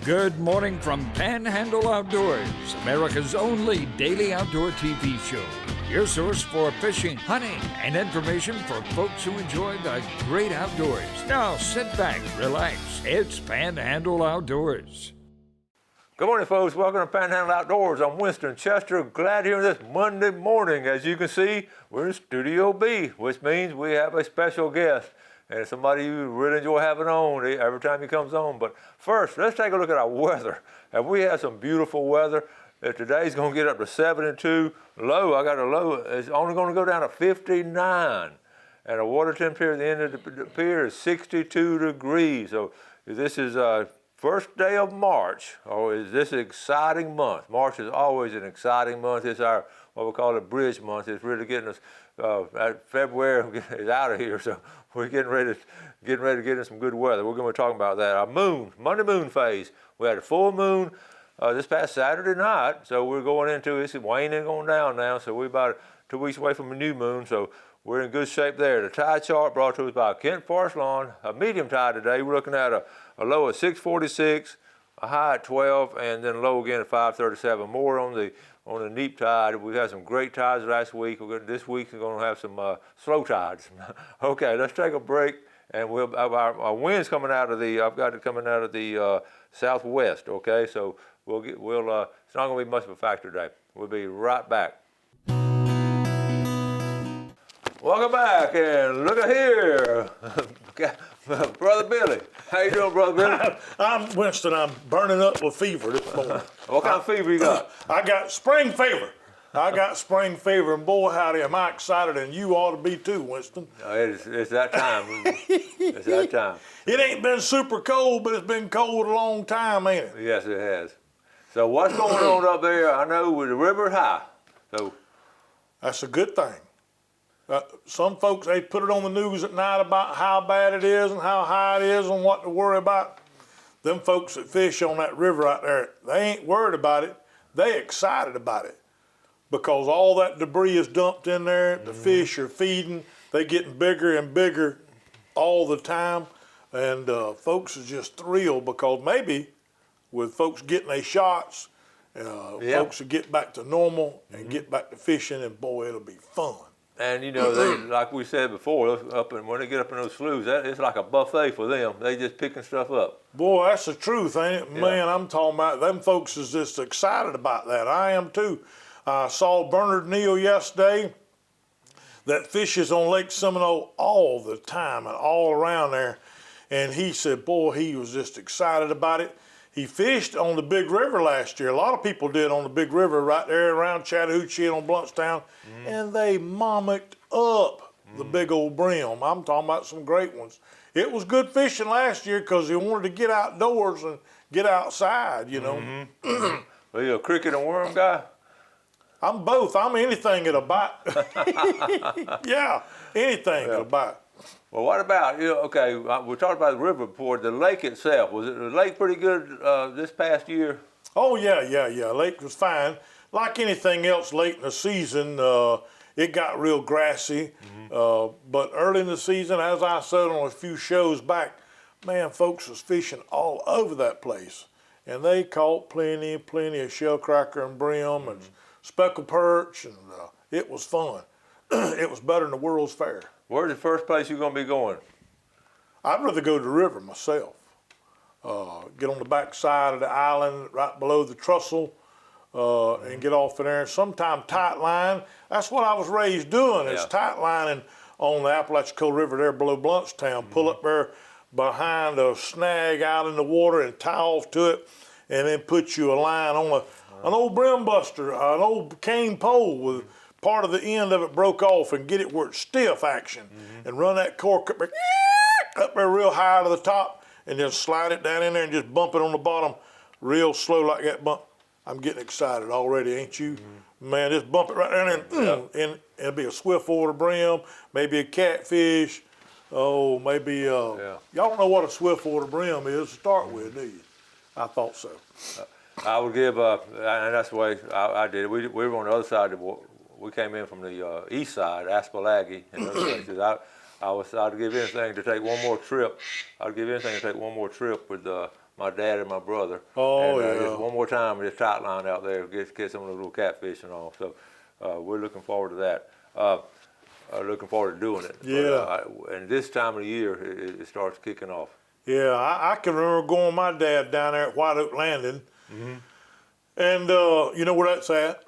Good morning from Panhandle Outdoors, America's only daily outdoor TV show. Your source for fishing, hunting, and information for folks who enjoy the great outdoors. Now sit back, relax. It's Panhandle Outdoors. Good morning, folks. Welcome to Panhandle Outdoors. I'm Winston Chester. Glad you're here this Monday morning. As you can see, we're in Studio B, which means we have a special guest. And somebody you really enjoy having on every time he comes on. But first, let's take a look at our weather. And we have some beautiful weather. Today's going to get up to 72. Low, I got a low, it's only going to go down to 59. And the water temperature at the end of the pier is 62 degrees. So this is first day of March. Oh, is this an exciting month? March is always an exciting month. It's our, what we call a bridge month. It's really getting us, February is out of here. So we're getting ready to get in some good weather. We're going to be talking about that. Our moon, Monday moon phase. We had a full moon this past Saturday night. So we're going into, it's waning and going down now. So we're about 2 weeks away from a new moon. So we're in good shape there. The tide chart brought to us by Kent Forest Lawn. A medium tide today. We're looking at a low of 646, a high at 12, and then low again at 537. More on the neap tide. We had some great tides last week. This week we're going to have some slow tides. Okay, let's take a break, and our wind's coming out of the. I've got it coming out of the southwest. Okay, so it's not going to be much of a factor today. We'll be right back. Welcome back, and look at here, Brother Billy. How you doing, Brother Billy? I'm Winston. I'm burning up with fever this morning. What kind of fever you got? I got spring fever. And boy, howdy, am I excited, and you ought to be too, Winston. It's that time. It's that time. It ain't been super cold, but it's been cold a long time, ain't it? Yes, it has. So what's going on up there? I know with the river high. So that's a good thing. Some folks, they put it on the news at night about how bad it is and how high it is and what to worry about. Them folks that fish on that river out there, they ain't worried about it. They excited about it because all that debris is dumped in there. The fish are feeding. They getting bigger and bigger all the time. And folks are just thrilled because maybe with folks getting their shots, folks will get back to normal and get back to fishing, and boy, it'll be fun. And you know, they, like we said before, when they get up in those sloughs, it's like a buffet for them. They just picking stuff up. Boy, that's the truth, ain't it? Yeah. Man, I'm talking about them folks is just excited about that. I am too. I saw Bernard Neal yesterday that fishes on Lake Seminole all the time and all around there. And he said, boy, he was just excited about it. He fished on the Big River last year. A lot of people did on the Big River right there around Chattahoochee and on Bluntstown. And they mimicked up the big old brim. I'm talking about some great ones. It was good fishing last year because he wanted to get outdoors and get outside, you know. Are you a cricket and worm guy? I'm both. I'm anything at a bite. Yeah, anything at a bite. Well, what about, okay, we talked about the river before, the lake itself. Was the lake pretty good this past year? Oh, yeah. Lake was fine. Like anything else late in the season, it got real grassy. But early in the season, as I said on a few shows back, man, folks was fishing all over that place. And they caught plenty of shellcracker and brim and speckled perch, and it was fun. It was better than the World's Fair. Where's the first place you're going to be going? I'd rather go to the river myself. Get on the back side of the island, right below the trestle, and get off in there. Sometime tight line. That's what I was raised doing, is tight lining on the Apalachicola River there below Bluntstown. Pull up there behind a snag out in the water and tie off to it, and then put you a line on an old brim buster, an old cane pole with part of the end of it broke off, and get it where it's stiff action, and run that cork up there real high to the top, and just slide it down in there and just bump it on the bottom real slow like that bump. I'm getting excited already, ain't you? Man, just bump it right down there, and it'll be a swiftwater brim, maybe a catfish, maybe, y'all don't know what a swiftwater brim is to start with, do you? I thought so. I would give, and that's the way I did it. We were on the other side of the water. We came in from the east side, Aspalaghi, and other places. I'd give anything to take one more trip. I'd give anything to take one more trip with my dad and my brother. Oh, and, yeah. Just one more time with this tight line out there, get some of those little catfish and all. So we're looking forward to that. Looking forward to doing it. Yeah. But, and this time of the year, it starts kicking off. Yeah, I can remember going with my dad down there at White Oak Landing. Mm-hmm. And you know where that's at?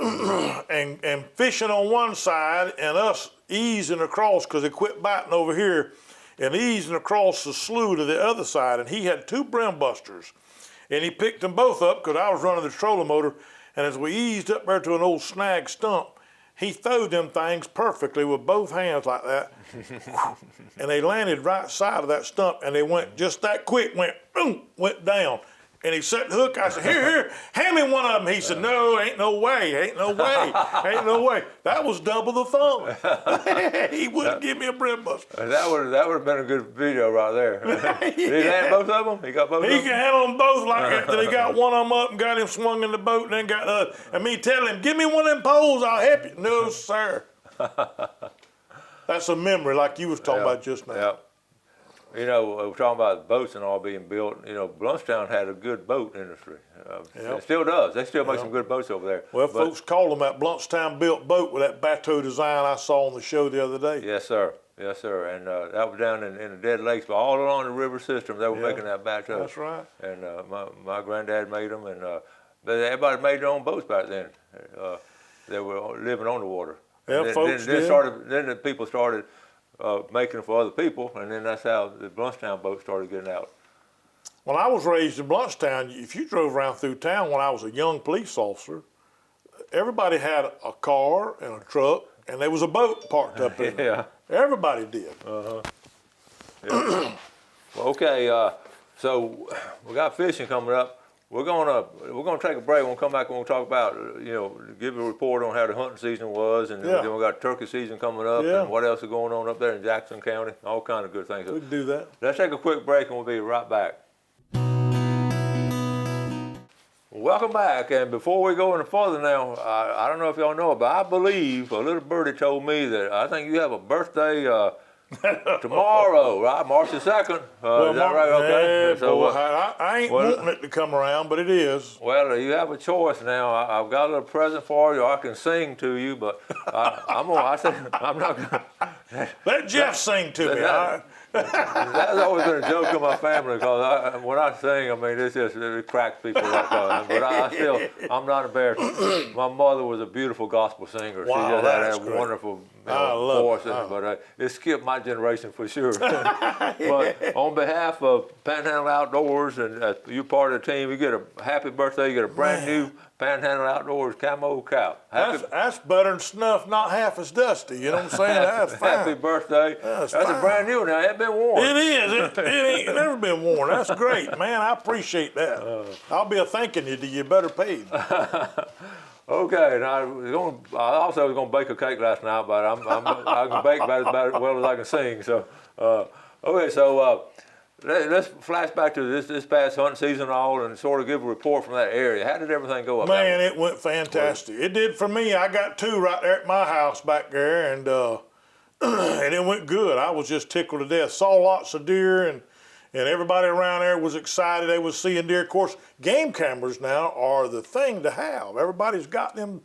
and fishing on one side and us easing across because they quit biting over here and easing across the slough to the other side. And he had 2 brim busters. And he picked them both up because I was running the trolling motor. And as we eased up there to an old snag stump, he threw them things perfectly with both hands like that. And they landed right side of that stump and they went just that quick, went down. And he set the hook. I said, here, hand me one of them. He said, no, ain't no way, ain't no way, ain't no way. That was double the fun. He wouldn't give me a brim buster. That would have been a good video right there. Did he land both of them? He got both of them? He can handle them both like that. Then he got one of them up and got him swung in the boat and then got the other. And me telling him, give me one of them poles, I'll help you. No, sir. That's a memory like you was talking about just now. Yeah. You know, we're talking about boats and all being built. You know, Bluntstown had a good boat industry. It still does. They still make some good boats over there. Well, folks call them that Bluntstown built boat with that bateau design I saw on the show the other day. Yes, sir. Yes, sir. And that was down in the Dead Lakes, but all along the river system, they were making that bateau. That's right. And my granddad made them, and but everybody made their own boats back then. They were living on the water. Yeah, folks did. Then the people started making them for other people, and then that's how the Bluntstown boat started getting out. When I was raised in Bluntstown, if you drove around through town when I was a young police officer, everybody had a car and a truck, and there was a boat parked up in there. Everybody did. Yeah. Well, okay, so we got fishing coming up. We're gonna take a break. We'll come back and we'll talk about, give a report on how the hunting season was, and then we got turkey season coming up, and what else is going on up there in Jackson County. All kind of good things. We can do that. Let's take a quick break and we'll be right back. Welcome back, and before we go any further now, I don't know if y'all know, but I believe a little birdie told me that I think you have a birthday tomorrow, right? March the 2nd. Is that right? Okay. Yeah, so I ain't wanting it to come around, but it is. Well, you have a choice now. I've got a little present for you. I can sing to you, but I'm not gonna. Let Jeff sing to me. All right? That's always been a joke in my family because when I sing, I mean, it cracks people up. But I'm not embarrassed. My mother was a beautiful gospel singer. Wow, she just had that great. Wonderful voice, but it skipped my generation for sure. But on behalf of Panhandle Outdoors and you're part of the team, you get a happy birthday. You get a brand new Panhandle Outdoors camo cap. That's butter and snuff, not half as dusty. You know what I'm saying? That's fine. Happy birthday. That's a brand new one now. It ain't been worn. It is. It ain't never been worn. That's great, man. I appreciate that. I'll be thanking you till you better paid. Okay, now I also was going to bake a cake last night, but I can bake about as well as I can sing. So, okay, so let's flash back to this past hunting season and all, and sort of give a report from that area. How did everything go up? Man, it went fantastic. It did for me. I got 2 right there at my house back there, and and it went good. I was just tickled to death. Saw lots of deer, and everybody around there was excited. They was seeing deer. Of course, game cameras now are the thing to have. Everybody's got them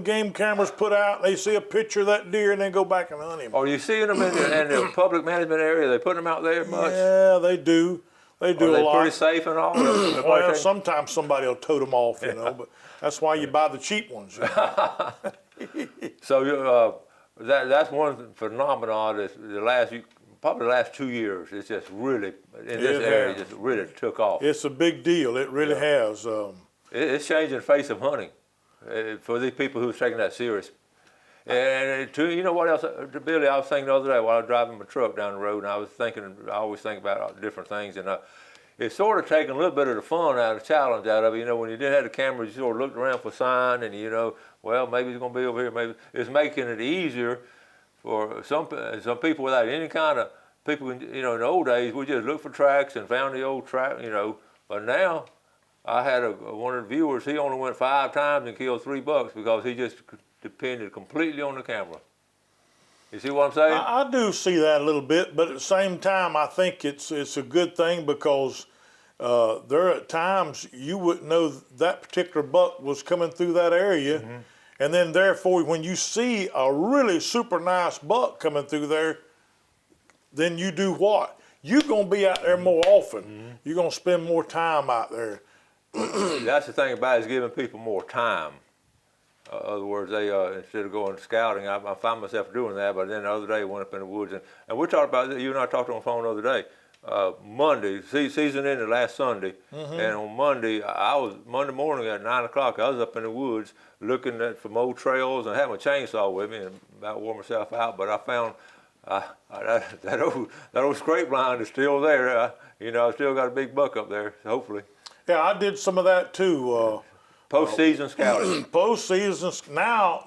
game cameras put out. They see a picture of that deer and then go back and hunt him. Are you seeing them in the public management area? They putting them out there much? Yeah, they do. They do a lot. Are they pretty safe and all? Well, sometimes somebody will tote them off, but that's why you buy the cheap ones. So that's one phenomenon that probably the last 2 years, it's just really, in this area, just really took off. It's a big deal. It really has. It's changing the face of hunting for these people who's taking that serious. And you know what else, Billy, I was thinking the other day while I was driving my truck down the road, and I always think about different things, and it's sort of taking a little bit of the fun out of the challenge out of it. You know, when you didn't have the camera, you sort of looked around for sign, and well, maybe it's going to be over here, maybe. It's making it easier for some people without any kind of people. In the old days, we just looked for tracks and found the old track. But now, I had one of the viewers. He only went 5 times and killed 3 bucks because he just depended completely on the camera. You see what I'm saying? I do see that a little bit, but at the same time, I think it's a good thing because there are times you wouldn't know that particular buck was coming through that area. And then therefore, when you see a really super nice buck coming through there, then you do what? You're going to be out there more often. You're going to spend more time out there. That's the thing about it, is giving people more time. In other words, they instead of going scouting, I find myself doing that. But then the other day, I went up in the woods, and we talked about it. You and I talked on the phone the other day. Monday, season ended last Sunday, and on Monday, Monday morning at 9 o'clock, I was up in the woods looking for old trails and had my chainsaw with me and about wore myself out. But I found that old scrape line is still there. I still got a big buck up there, so hopefully. Yeah, I did some of that too. Postseason scouting. Postseason. Now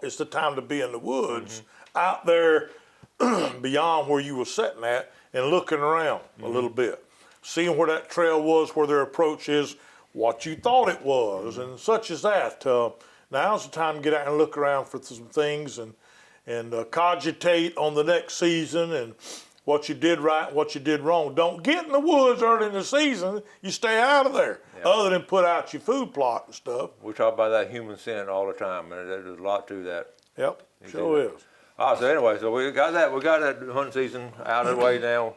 is the time to be in the woods, out there beyond where you were sitting at, and looking around a little bit, seeing where that trail was, where their approach is, what you thought it was, and such as that. Now's the time to get out and look around for some things and cogitate on the next season and what you did right, what you did wrong. Don't get in the woods early in the season. You stay out of there, other than put out your food plot and stuff. We talk about that human scent all the time, and there's a lot to that. Yep, sure is. All right, so anyway, so we got that hunting season out of the way now.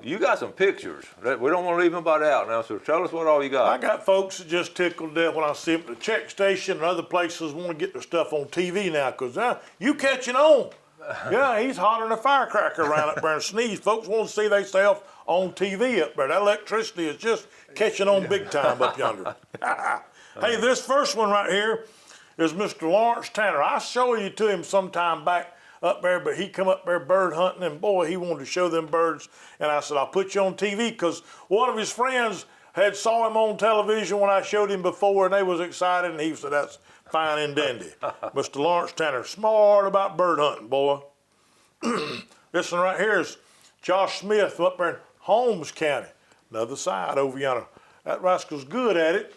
You got some pictures. We don't want to leave anybody out now, so tell us what all you got. I got folks that just tickled to death when I see them at the check station and other places want to get their stuff on TV now, because you catching on. Yeah, he's hotter than a firecracker around up there and sneeze. Folks want to see themselves on TV up there. That electricity is just catching on big time up yonder. Hey, this first one right here is Mr. Lawrence Tanner. I showed you to him sometime back up there, but he come up there bird hunting, and boy, he wanted to show them birds. And I said, I'll put you on TV, because one of his friends had saw him on television when I showed him before, and they was excited, and he said, that's fine and dandy. Mr. Lawrence Tanner, smart about bird hunting, boy. This one right here is Josh Smith up there in Holmes County, another side over yonder. That rascal's good at it.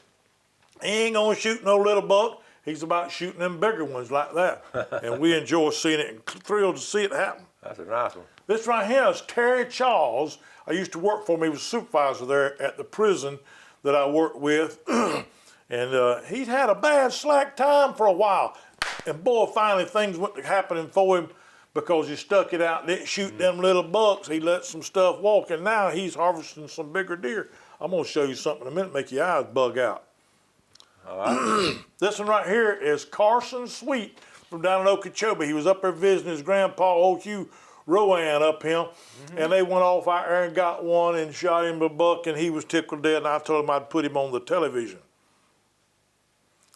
He ain't gonna shoot no little buck. He's about shooting them bigger ones like that. And we enjoy seeing it and thrilled to see it happen. That's a nice one. This right here is Terry Charles. I used to work for him. He was a supervisor there at the prison that I worked with. And he'd had a bad slack time for a while. And boy, finally things went to happening for him because he stuck it out and didn't shoot them little bucks. He let some stuff walk, and now he's harvesting some bigger deer. I'm gonna show you something in a minute, make your eyes bug out. All right. This one right here is Carson Sweet from down in Okeechobee. He was up there visiting his grandpa, old Hugh Rowan up him, and they went off out there and got one and shot him a buck, and he was tickled dead, and I told him I'd put him on the television.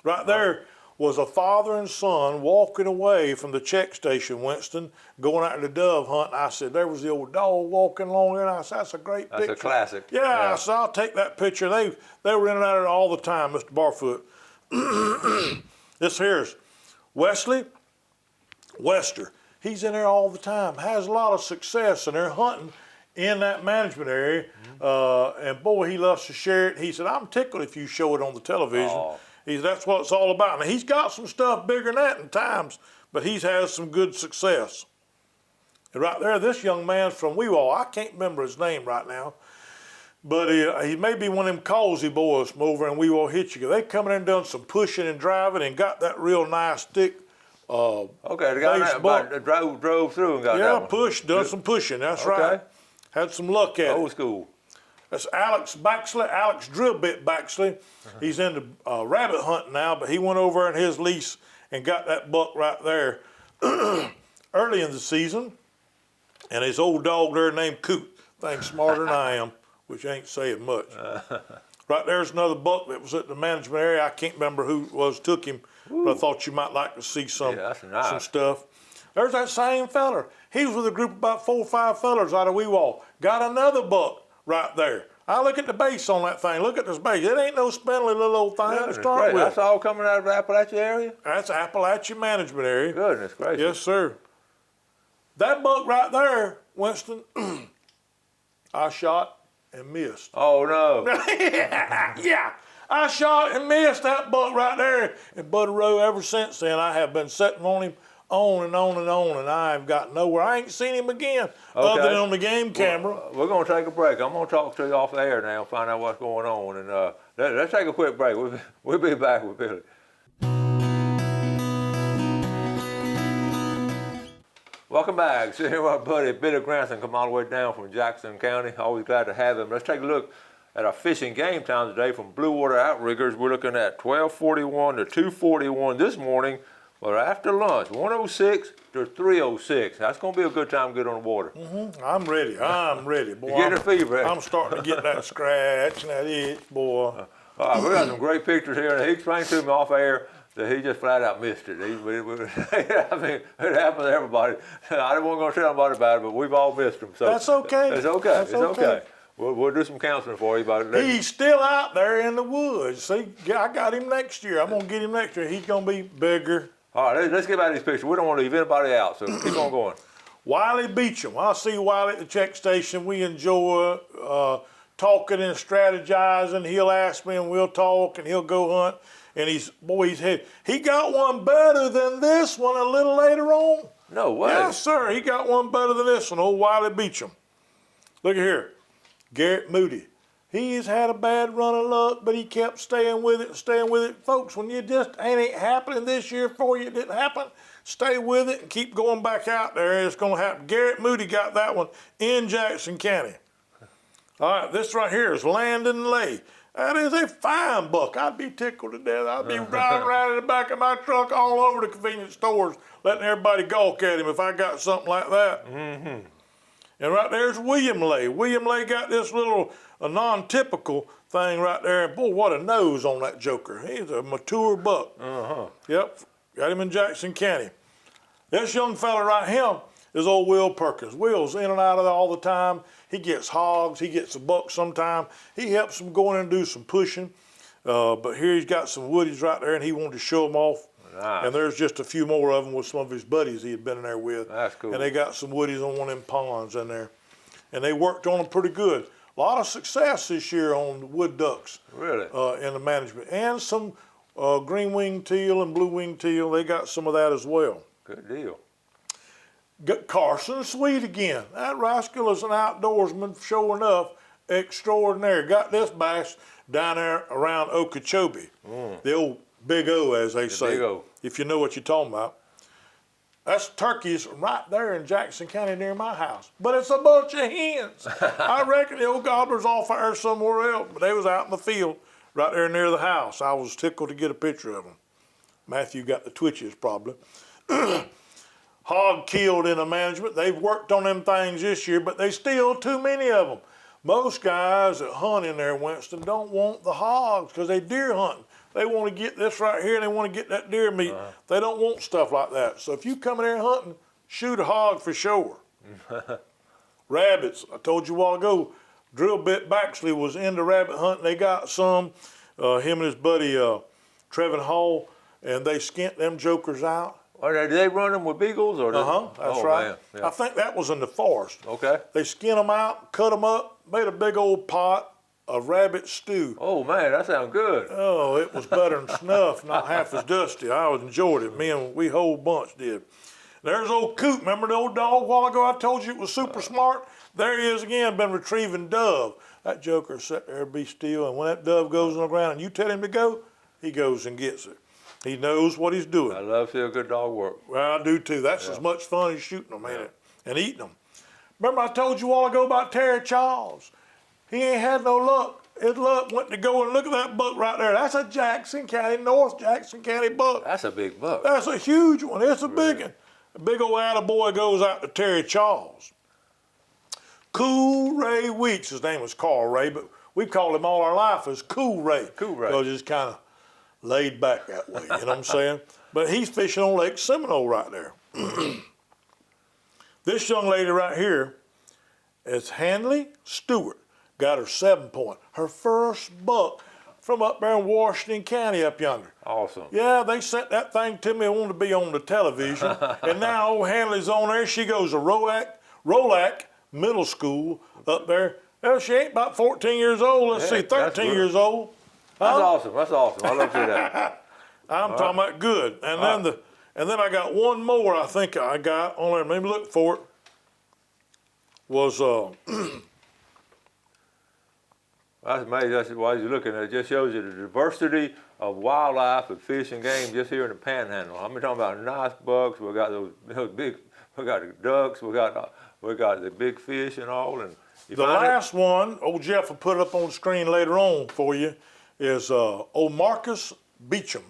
Right there was a father and son walking away from the check station, Winston, going out to the dove hunt. And I said, there was the old dog walking along there. And I said, that's a great picture. That's a classic. Yeah, I said, I'll take that picture. They were in and out of it all the time, Mr. Barfoot. This here's Wesley Wester. He's in there all the time, has a lot of success, and they're hunting in that management area. And boy, he loves to share it. He said, I'm tickled if you show it on the television. Oh. That's what it's all about. Now, he's got some stuff bigger than that in times, but he's had some good success. And right there, this young man's from Weewall. I can't remember his name right now, but he may be one of them Causey boys from over in Weewall, Hitchiga. They come in and done some pushing and driving and got that real nice thick okay, the guy that drove through and got that one. Yeah, done some pushing, that's right. Had some luck at it. Old school. That's Alex Baxley, Alex Drillbit Baxley. He's into rabbit hunting now, but he went over in his lease and got that buck right there early in the season. And his old dog there named Coot. Thing's smarter than I am, which ain't saying much. Right there's another buck that was at the management area. I can't remember who it was took him, but I thought you might like to see some stuff. There's that same feller. He was with a group of about 4 or 5 fellers out of Weewall. Got another buck right there. I look at the base on that thing. Look at this base. It ain't no spindly little old thing to start with. That's all coming out of the Appalachia area? That's Appalachia management area. Goodness gracious. Yes, sir. That buck right there, Winston, I shot and missed. Oh, no. Yeah. I shot and missed that buck right there. And Buddy Rowe, ever since then, I have been sitting on him on and on and on, and I've got nowhere. I ain't seen him again other than on the game camera. We're going to take a break. I'm going to talk to you off the air now and find out what's going on. And let's take a quick break. We'll be back with Billy. Welcome back. Sitting here with our buddy Billy Granson, come all the way down from Jackson County. Always glad to have him. Let's take a look at our fishing game time today from Blue Water Outriggers. We're looking at 12:41 to 2:41 this morning. But after lunch, 1:06 to 3:06. That's going to be a good time to get on the water. I'm ready. Boy. You're getting a fever, eh? I'm starting to get that scratch and that itch, boy. All right, we got some great pictures here, and he explained to me off air that he just flat out missed it. I mean, it happens to everybody. I wasn't going to tell anybody about it, but we've all missed them. So That's okay. It's okay. It's okay. We'll do some counseling for you about it. He's still out there in the woods. See, I got him next year. I'm going to get him next year. He's going to be bigger. All right, let's get back to these pictures. We don't want to leave anybody out, so keep on going. Wiley Beecham. I see Wiley at the check station. We enjoy talking and strategizing. He'll ask me and we'll talk and he'll go hunt. And he got one better than this one a little later on. No way. Yes, sir. He got one better than this one, old Wiley Beecham. Look at here. Garrett Moody. He's had a bad run of luck, but he kept staying with it. Folks, when you just ain't happening this year for you, it didn't happen, stay with it and keep going back out there. It's going to happen. Garrett Moody got that one in Jackson County. All right, this right here is Landon Lay. That is a fine buck. I'd be tickled to death. I'd be riding around in the back of my truck all over the convenience stores, letting everybody gawk at him if I got something like that. Mm-hmm. And right there's William Lay. William Lay got this little non-typical thing right there. And boy, what a nose on that joker. He's a mature buck. Uh-huh. Yep, got him in Jackson County. This young fella right here is old Will Perkins. Will's in and out of there all the time. He gets hogs, he gets a buck sometime. He helps him go in and do some pushing. But here he's got some woodies right there, and he wanted to show them off. Nice. And there's just a few more of them with some of his buddies he had been in there with. That's cool. And they got some woodies on one of them ponds in there. And they worked on them pretty good. A lot of success this year on the wood ducks. Really? In the management. And some green-winged teal and blue-winged teal. They got some of that as well. Good deal. Got Carson Sweet again. That rascal is an outdoorsman, sure enough, extraordinary. Got this bass down there around Okeechobee. The old Big O, as they say. Big O. If you know what you're talking about. That's turkeys right there in Jackson County near my house. But it's a bunch of hens. I reckon the old gobbler's off there somewhere else, but they was out in the field right there near the house. I was tickled to get a picture of them. Matthew got the twitches probably. Hog killed in the management. They've worked on them things this year, but they still too many of them. Most guys that hunt in there, Winston, don't want the hogs because they deer hunting. They want to get this right here and they want to get that deer meat. They don't want stuff like that. So if you come in there hunting, shoot a hog for sure. Rabbits, I told you a while ago, Drill Bit Baxley was into rabbit hunting. They got some, him and his buddy Trevin Hall, and they skint them jokers out. Do they run them with beagles? Or That's right. Man. Yeah. I think that was in the forest. Okay. They skin them out, cut them up, made a big old pot of rabbit stew. Oh man, that sounds good. Oh, it was better than snuff, not half as dusty. I enjoyed it. We whole bunch did. There's old Coot. Remember the old dog a while ago I told you it was super smart? There he is again, been retrieving dove. That joker sat there, be still, and when that dove goes on the ground and you tell him to go, he goes and gets it. He knows what he's doing. I love to see a good dog work. Well, I do too. That's as much fun as shooting them, ain't it? And eating them. Remember I told you a while ago about Terry Charles? He ain't had no luck. His luck went to go and look at that buck right there. That's a Jackson County, North Jackson County buck. That's a big buck. That's a huge one. It's a big one. A big old attaboy goes out to Terry Charles. Cool Ray Weeks. His name was Carl Ray, but we called him all our life as Cool Ray. Cool Ray. Because he's kind of laid back that way, you know what I'm saying? But he's fishing on Lake Seminole right there. This young lady right here is Hanley Stewart. Got her 7-point. Her first buck from up there in Washington County up yonder. Awesome. Yeah, they sent that thing to me. I wanted to be on the television. And now old Hanley's on there. She goes to Rolac Middle School up there. Well, she ain't about 14 years old. Let's see, 13 years old. That's awesome. That's awesome. I love to see that. I'm talking about good. And then And then I got one more I think I got on there. Let me look for it. Was That's amazing. That's why you're looking at it. Just shows you the diversity of wildlife and fish and game just here in the Panhandle. I'm talking about nice bucks. We got those big. We got the ducks. We got the big fish and all. And the last one, old Jeff will put it up on the screen later on for you, is old Marcus Beecham.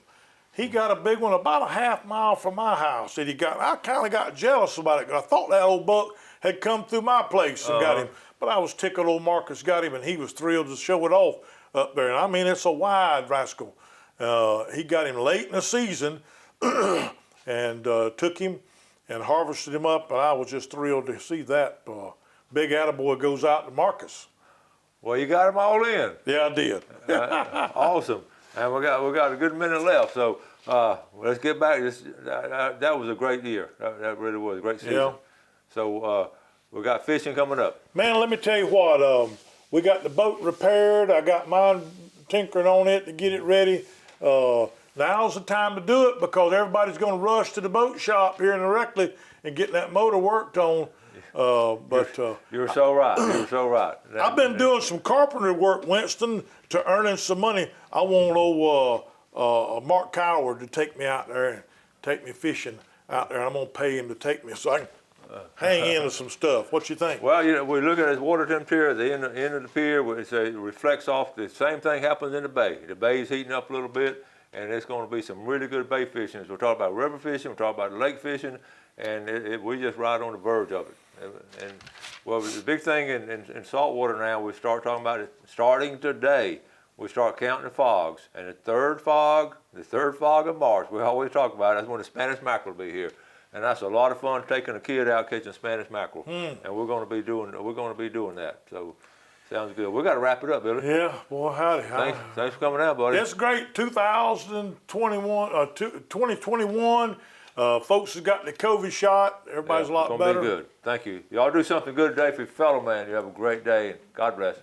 He got a big one about a half mile from my house that he got. I kind of got jealous about it because I thought that old buck had come through my place and got him. But I was tickled old Marcus got him, and he was thrilled to show it off up there. And I mean, it's a wide rascal. He got him late in the season and took him and harvested him up, and I was just thrilled to see that. Big attaboy goes out to Marcus. Well, you got them all in. Yeah, I did. Awesome. And we got a good minute left, so let's get back. That was a great year. That really was a great season. Yeah. So we got fishing coming up. Man, let me tell you what. We got the boat repaired. I got mine tinkering on it to get it ready. Now's the time to do it because everybody's going to rush to the boat shop here in Ereckley and get that motor worked on. You're so right. You're so right. I've been doing some carpentry work, Winston, to earning some money. I want old Mark Coward to take me out there and take me fishing out there. I'm going to pay him to take me so I can hang into some stuff. What you think? Well, we look at this water temperature at the end of the pier. It reflects off the same thing happens in the bay. The bay's heating up a little bit, and it's going to be some really good bay fishing. We're talking about river fishing. We're talking about lake fishing, and we just right on the verge of it. And well, the big thing in saltwater now, we start talking about it starting today. We start counting the fogs, and the third fog of March, we always talk about it, that's when the Spanish mackerel will be here. And that's a lot of fun taking a kid out catching Spanish mackerel. And we're going to be doing that. So sounds good. We got to wrap it up, Billy. Yeah, boy, howdy. Thanks for coming out, buddy. It's great. 2021. Folks have got the COVID shot. Everybody's a lot better. It's going to be good. Thank you. Y'all do something good today for your fellow man. You have a great day, and God bless.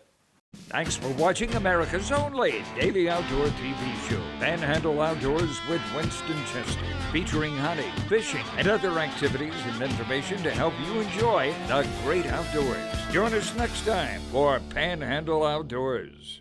Thanks for watching America's only daily outdoor TV show, Panhandle Outdoors with Winston Chester, featuring hunting, fishing, and other activities and information to help you enjoy the great outdoors. Join us next time for Panhandle Outdoors.